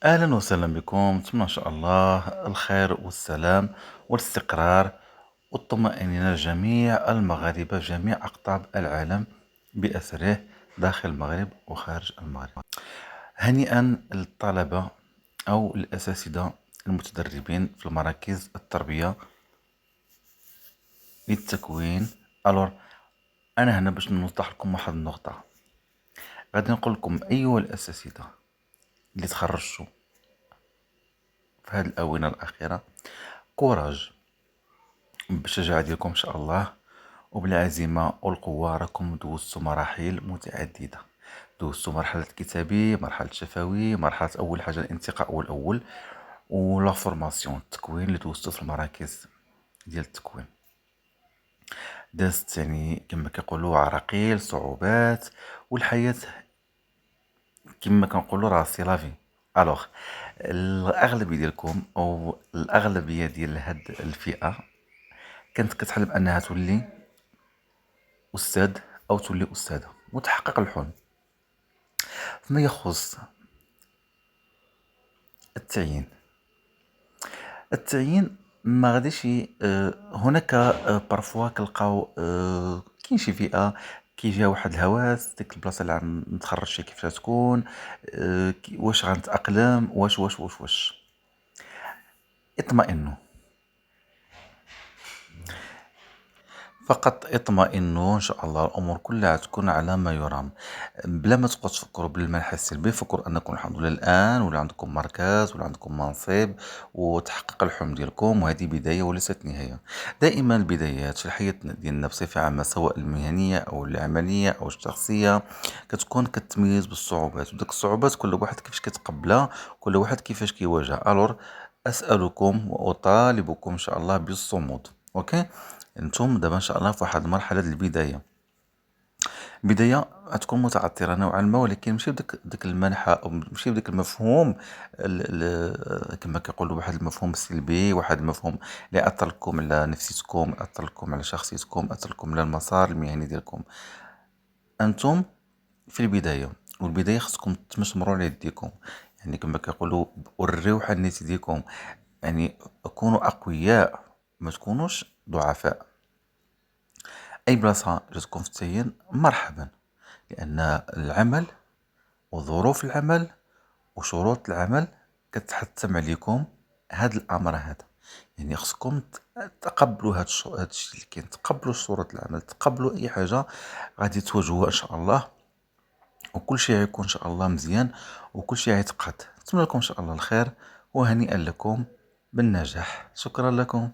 أهلا وسهلا بكم. نتمنى إن شاء الله الخير والسلام والاستقرار والطمأنينة لجميع المغاربة، جميع أقطاب العالم بأسره، داخل المغرب وخارج المغرب. هنيئا للطلبة أو الأساتذة المتدربين في المراكز التربية للتكوين. ألور، أنا هنا باش نوضح لكم واحد النقطة. غادي نقول لكم أيها الأساتذة اللي تخرجتوا في هذه الآونة الأخيرة، كوراج، بالشجاعة ديالكم إن شاء الله وبالعزيمة والقوة. راكم دوزتوا مراحل متعددة، دوزتوا مرحلة كتابي، مرحلة شفوي، مرحلة أول حاجة الانتقاء والأول ولا فورماسيون التكوين اللي دوزتوا في المراكز ديال التكوين. دازت يعني كما كيقولوا عراقيل، صعوبات، والحياة كما كنقولوا راه سي لافي. الوغ الاغلبيه ديالكم او الاغلبيه ديال هاد الفئه كانت كتحلم انها تولي استاذ او تولي استاذه وتحقق الحلم. فيما يخص التعيين، التعيين ما غاديش هناك بارفوا كنلقاو كاين شي فئه كيجيها واحد الهواس ديك البلاصه اللي غنتخرج فيها كيفاش تكون، واش غنتاقلم، واش اطمئنوا، فقط اطمئنوا ان شاء الله الامور كلها تكون على ما يرام. بلا ما تبقوا تفكروا بالمنحى السلبي، فكروا انكم الحمد لله الان ولا عندكم مركز ولا عندكم منصب وتحقق الحلم ديالكم، وهذه بدايه وليست نهايه. دائما البدايات في الحياه ديالنا بصفه عامه، سواء المهنيه او العمليه او الشخصيه، كتكون كتميز بالصعوبات، وديك الصعوبات كل واحد كيفاش كيتقبلها، كل واحد كيفاش كيواجهها. الور اسالكم واطالبكم ان شاء الله بالصمود. اوكي، انتم دابا ان شاء الله في واحد المرحله ديال البدايه، بدايه غتكون متعثره نوعا ما، ولكن ماشي بداك المنحى او ماشي بداك المفهوم كما كيقولوا واحد المفهوم السلبي، واحد المفهوم اللي اثر لكم على نفسيتكم، اثر لكم على شخصيتكم، اثر لكم على المسار المهني ديالكم. انتم في البدايه، والبدايه خصكم تمشمروا على يديكم، يعني كما كيقولوا وريو حنيت يديكم، يعني كونوا اقوياء، ما تكونوش ضعفاء. أي بلاصة جاتكم في التعيين مرحبا، لأن العمل وظروف العمل وشروط العمل كتحتم عليكم هاد الأمر هذا. يعني خصكم تقبلوا هاد الشيء اللي كاين، تقبلوا شروط العمل، تقبلوا أي حاجة غادي تواجهوها إن شاء الله، وكل شيء غيكون إن شاء الله مزيان، وكل شيء غيتقاد. نتمنى لكم إن شاء الله الخير، وهنيئا لكم بالنجاح. شكرا لكم.